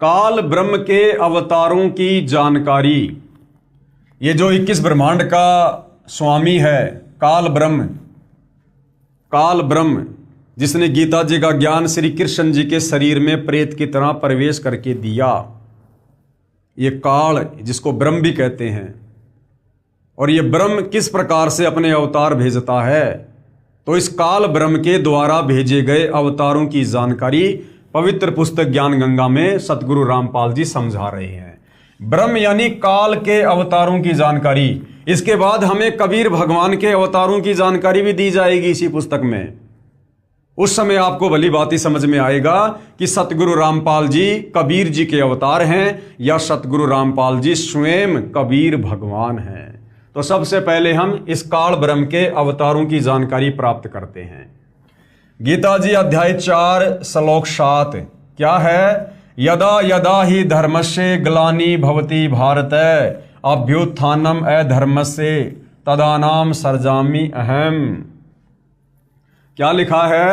काल ब्रह्म के अवतारों की जानकारी। ये जो 21 ब्रह्मांड का स्वामी है काल ब्रह्म जिसने गीता जी का ज्ञान श्री कृष्ण जी के शरीर में प्रेत की तरह प्रवेश करके दिया, ये काल जिसको ब्रह्म भी कहते हैं। और ये ब्रह्म किस प्रकार से अपने अवतार भेजता है, तो इस काल ब्रह्म के द्वारा भेजे गए अवतारों की जानकारी पवित्र पुस्तक ज्ञान गंगा में सतगुरु रामपाल जी समझा रहे हैं। ब्रह्म यानी काल के अवतारों की जानकारी। इसके बाद हमें कबीर भगवान के अवतारों की जानकारी भी दी जाएगी इसी पुस्तक में। उस समय आपको भली बात समझ में आएगा कि सतगुरु रामपाल जी कबीर जी के अवतार हैं या सतगुरु रामपाल जी स्वयं कबीर भगवान हैं। तो सबसे पहले हम इस काल ब्रह्म के अवतारों की जानकारी प्राप्त करते हैं। गीता जी अध्याय 4 श्लोक 7 क्या है? यदा यदा ही धर्मस्य ग्लानि भवति भारत अभ्युत्थानम अधर्मस्य तदानाम सर्जामि अहम। क्या लिखा है?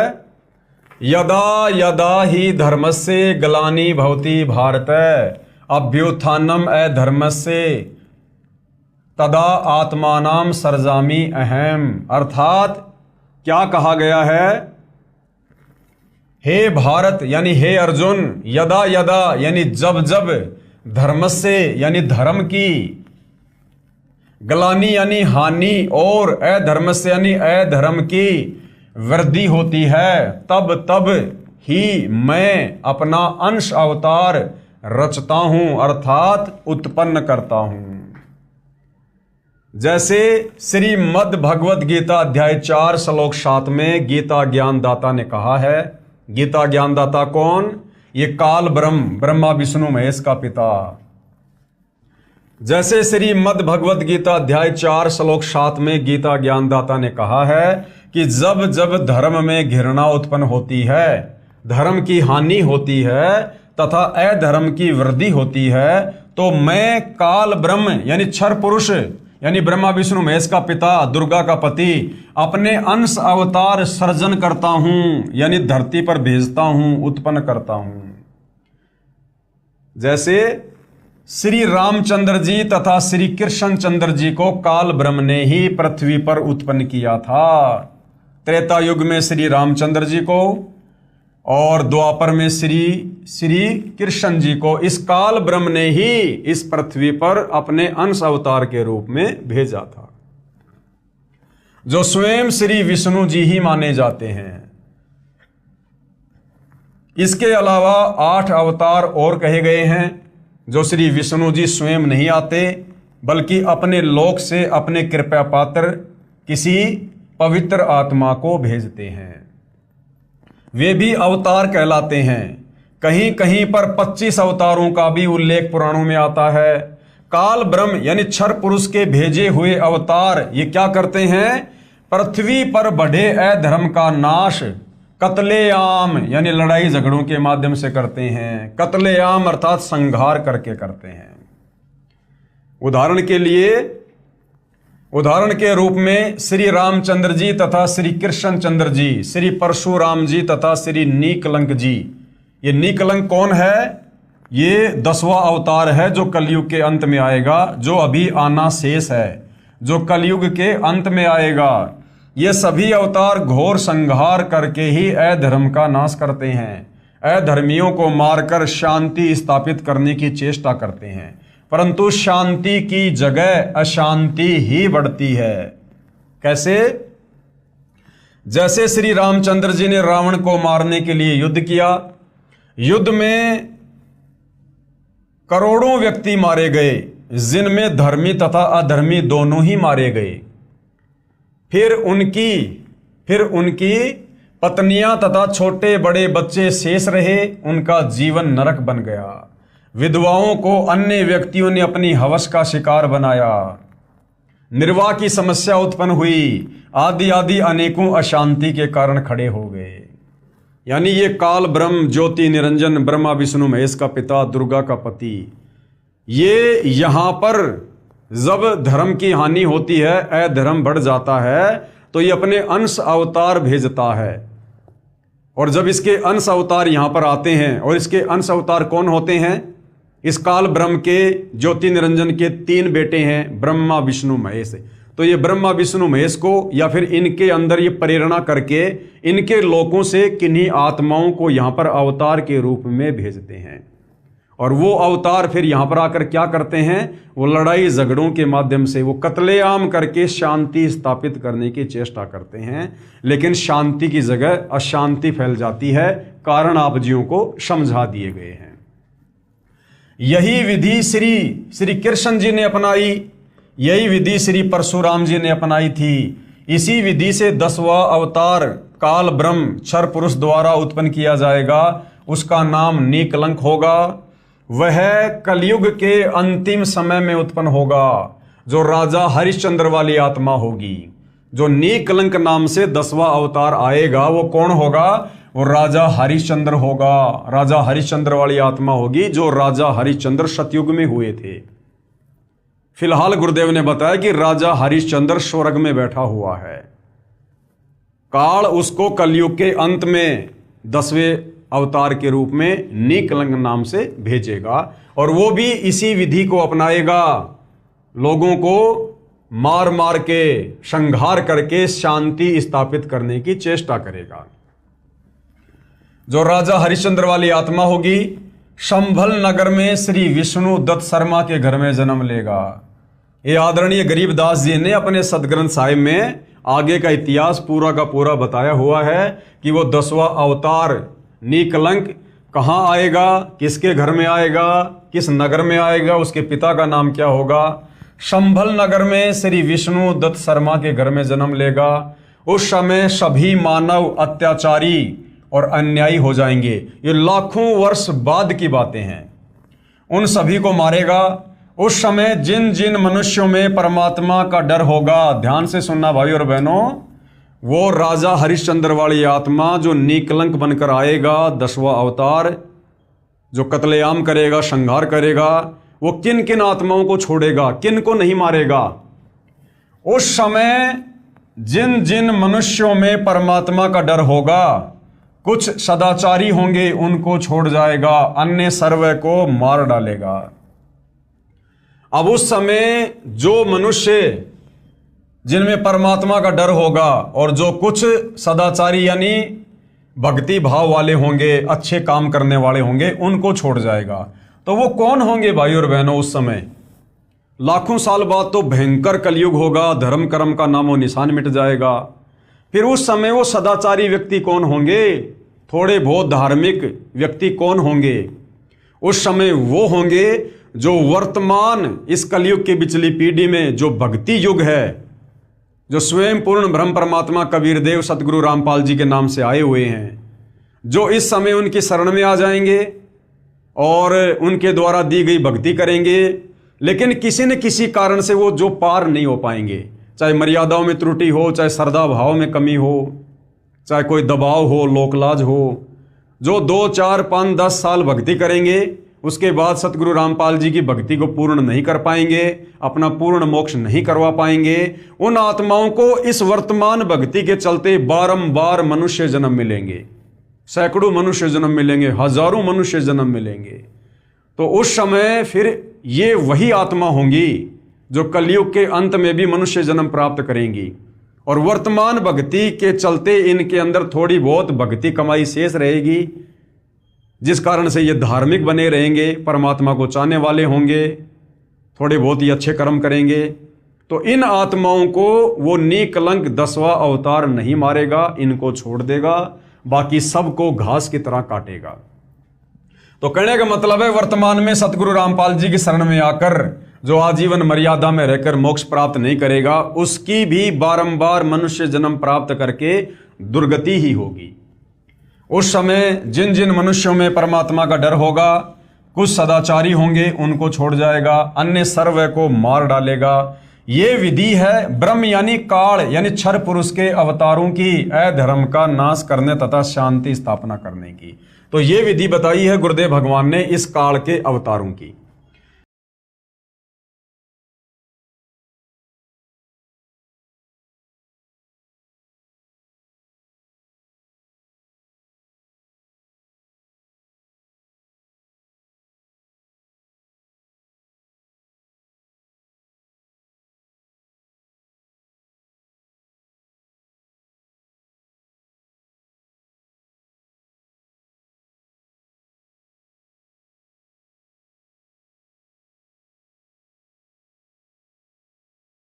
यदा यदा ही धर्मस्य ग्लानि भवति भारत अभ्युत्थानम अधर्मस्य तदा आत्मानाम सर्जामि अहम। अर्थात क्या कहा गया है? हे भारत यानी हे अर्जुन, यदा यदा यानी जब जब, धर्म से यानी धर्म की, ग्लानि यानी हानि, और अधर्म से यानी अधर्म की वृद्धि होती है, तब तब ही मैं अपना अंश अवतार रचता हूं अर्थात उत्पन्न करता हूं। जैसे श्रीमद् भगवद गीता अध्याय 4 श्लोक 7 में गीता ज्ञानदाता ने कहा है। गीता ज्ञानदाता कौन? ये काल ब्रह्म, ब्रह्मा विष्णु महेश का पिता। जैसे श्रीमद् भगवद गीता अध्याय 4 श्लोक 7 में गीता ज्ञानदाता ने कहा है कि जब जब धर्म में घृणा उत्पन्न होती है, धर्म की हानि होती है तथा अधर्म की वृद्धि होती है, तो मैं काल ब्रह्म यानी क्षर पुरुष यानी ब्रह्मा विष्णु महेश का पिता, दुर्गा का पति, अपने अंश अवतार सर्जन करता हूं यानी धरती पर भेजता हूं, उत्पन्न करता हूं। जैसे श्री रामचंद्र जी तथा श्री कृष्ण चंद्र जी को काल ब्रह्म ने ही पृथ्वी पर उत्पन्न किया था। त्रेता युग में श्री रामचंद्र जी को और द्वापर में श्री कृष्ण जी को इस काल ब्रह्म ने ही इस पृथ्वी पर अपने अंश अवतार के रूप में भेजा था, जो स्वयं श्री विष्णु जी ही माने जाते हैं। इसके अलावा 8 अवतार और कहे गए हैं जो श्री विष्णु जी स्वयं नहीं आते, बल्कि अपने लोक से अपने कृपा पात्र किसी पवित्र आत्मा को भेजते हैं। वे भी अवतार कहलाते हैं। कहीं कहीं पर 25 अवतारों का भी उल्लेख पुराणों में आता है। काल ब्रह्म यानी क्षर पुरुष के भेजे हुए अवतार ये क्या करते हैं? पृथ्वी पर बढ़े अधर्म का नाश कत्लेआम यानी लड़ाई झगड़ों के माध्यम से करते हैं। कत्लेआम अर्थात संहार करके करते हैं। उदाहरण के रूप में श्री रामचंद्र जी तथा श्री कृष्ण चंद्र जी, श्री परशुराम जी तथा श्री नीकलंक जी। ये नीकलंक कौन है? ये 10वां अवतार है जो कलयुग के अंत में आएगा, जो अभी आना शेष है, जो कलयुग के अंत में आएगा। ये सभी अवतार घोर संहार करके ही अधर्म का नाश करते हैं, अधर्मियों को मारकर शांति स्थापित करने की चेष्टा करते हैं, परंतु शांति की जगह अशांति ही बढ़ती है। कैसे? जैसे श्री रामचंद्र जी ने रावण को मारने के लिए युद्ध किया। युद्ध में करोड़ों व्यक्ति मारे गए, जिनमें धर्मी तथा अधर्मी दोनों ही मारे गए। फिर उनकी पत्नियां तथा छोटे बड़े बच्चे शेष रहे, उनका जीवन नरक बन गया। विधवाओं को अन्य व्यक्तियों ने अपनी हवस का शिकार बनाया, निर्वाह की समस्या उत्पन्न हुई, आदि आदि अनेकों अशांति के कारण खड़े हो गए। यानी ये काल ब्रह्म ज्योति निरंजन ब्रह्मा विष्णु महेश का पिता, दुर्गा का पति, ये यहां पर जब धर्म की हानि होती है, अधर्म बढ़ जाता है, तो ये अपने अंश अवतार भेजता है। और जब इसके अंश अवतार यहाँ पर आते हैं, और इसके अंश अवतार कौन होते हैं? इस काल ब्रह्म के ज्योति निरंजन के 3 बेटे हैं, ब्रह्मा विष्णु महेश। तो ये ब्रह्मा विष्णु महेश को या फिर इनके अंदर ये प्रेरणा करके इनके लोकों से किन्हीं आत्माओं को यहाँ पर अवतार के रूप में भेजते हैं, और वो अवतार फिर यहाँ पर आकर क्या करते हैं? वो लड़ाई झगड़ों के माध्यम से वो कत्लेआम करके शांति स्थापित करने की चेष्टा करते हैं, लेकिन शांति की जगह अशांति फैल जाती है। कारण आप जियों को समझा दिए गए हैं। यही विधि श्री कृष्ण जी ने अपनाई, यही विधि श्री परशुराम जी ने अपनाई थी। इसी विधि से 10वां अवतार काल ब्रह्म क्षर पुरुष द्वारा उत्पन्न किया जाएगा। उसका नाम नीकलंक होगा। वह कलयुग के अंतिम समय में उत्पन्न होगा, जो राजा हरिश्चंद्र वाली आत्मा होगी। जो नीकलंक नाम से 10वां अवतार आएगा वो कौन होगा? वो राजा हरिश्चंद्र होगा। राजा हरिश्चंद्र वाली आत्मा होगी, जो राजा हरिश्चंद्र सतयुग में हुए थे। फिलहाल गुरुदेव ने बताया कि राजा हरिश्चंद्र स्वर्ग में बैठा हुआ है। काल उसको कलयुग के अंत में 10वें अवतार के रूप में नीकलंक नाम से भेजेगा, और वो भी इसी विधि को अपनाएगा। लोगों को मार मार के संहार करके शांति स्थापित करने की चेष्टा करेगा। जो राजा हरिश्चंद्र वाली आत्मा होगी, संभल नगर में श्री विष्णु दत्त शर्मा के घर में जन्म लेगा। ये आदरणीय गरीबदास जी ने अपने सदग्रंथ साहिब में आगे का इतिहास पूरा का पूरा बताया हुआ है कि वो 10वां अवतार नीकलंक कहाँ आएगा, किसके घर में आएगा, किस नगर में आएगा, उसके पिता का नाम क्या होगा। संभल नगर में श्री विष्णु दत्त शर्मा के घर में जन्म लेगा। उस समय सभी मानव अत्याचारी और अन्यायी हो जाएंगे। ये लाखों वर्ष बाद की बातें हैं। उन सभी को मारेगा। उस समय जिन जिन मनुष्यों में परमात्मा का डर होगा, ध्यान से सुनना भाई और बहनों, वो राजा हरिश्चंद्र वाली आत्मा जो नीकलंक बनकर आएगा, 10वां अवतार, जो कत्लेआम करेगा, संहार करेगा, वो किन किन आत्माओं को छोड़ेगा, किन को नहीं मारेगा। उस समय जिन जिन मनुष्यों में परमात्मा का डर होगा, कुछ सदाचारी होंगे, उनको छोड़ जाएगा, अन्य सर्व को मार डालेगा। अब उस समय जो मनुष्य जिनमें परमात्मा का डर होगा और जो कुछ सदाचारी यानी भक्ति भाव वाले होंगे, अच्छे काम करने वाले होंगे, उनको छोड़ जाएगा। तो वो कौन होंगे भाई और बहनों? उस समय लाखों साल बाद तो भयंकर कलयुग होगा, धर्म कर्म का नामो निशान मिट जाएगा। फिर उस समय वो सदाचारी व्यक्ति कौन होंगे? थोड़े बहुत धार्मिक व्यक्ति कौन होंगे? उस समय वो होंगे जो वर्तमान इस कलयुग की पिछली पीढ़ी में जो भक्ति युग है, जो स्वयं पूर्ण ब्रह्म परमात्मा कबीर देव सतगुरु रामपाल जी के नाम से आए हुए हैं, जो इस समय उनकी शरण में आ जाएंगे और उनके द्वारा दी गई भक्ति करेंगे, लेकिन किसी न किसी कारण से वो जो पार नहीं हो पाएंगे, चाहे मर्यादाओं में त्रुटि हो, चाहे श्रद्धा भाव में कमी हो, चाहे कोई दबाव हो, लोकलाज हो। जो 2, 4, 5, 10 साल भक्ति करेंगे, उसके बाद सतगुरु रामपाल जी की भक्ति को पूर्ण नहीं कर पाएंगे, अपना पूर्ण मोक्ष नहीं करवा पाएंगे। उन आत्माओं को इस वर्तमान भक्ति के चलते बारंबार मनुष्य जन्म मिलेंगे, सैकड़ों मनुष्य जन्म मिलेंगे, हजारों मनुष्य जन्म मिलेंगे। तो उस समय फिर ये वही आत्मा होंगी जो कलयुग के अंत में भी मनुष्य जन्म प्राप्त करेंगी, और वर्तमान भक्ति के चलते इनके अंदर थोड़ी बहुत भक्ति कमाई शेष रहेगी, जिस कारण से ये धार्मिक बने रहेंगे, परमात्मा को चाहने वाले होंगे, थोड़े बहुत ही अच्छे कर्म करेंगे। तो इन आत्माओं को वो नीकलंक 10वां अवतार नहीं मारेगा, इनको छोड़ देगा, बाकी सबको घास की तरह काटेगा। तो कहने का मतलब है वर्तमान में सतगुरु रामपाल जी की शरण में आकर जो आजीवन मर्यादा में रहकर मोक्ष प्राप्त नहीं करेगा, उसकी भी बारंबार मनुष्य जन्म प्राप्त करके दुर्गति ही होगी। उस समय जिन जिन मनुष्यों में परमात्मा का डर होगा, कुछ सदाचारी होंगे, उनको छोड़ जाएगा, अन्य सर्व को मार डालेगा। ये विधि है ब्रह्म यानी काल यानी क्षर पुरुष के अवतारों की अधर्म का नाश करने तथा शांति स्थापना करने की। तो ये विधि बताई है गुरुदेव भगवान ने इस काल के अवतारों की।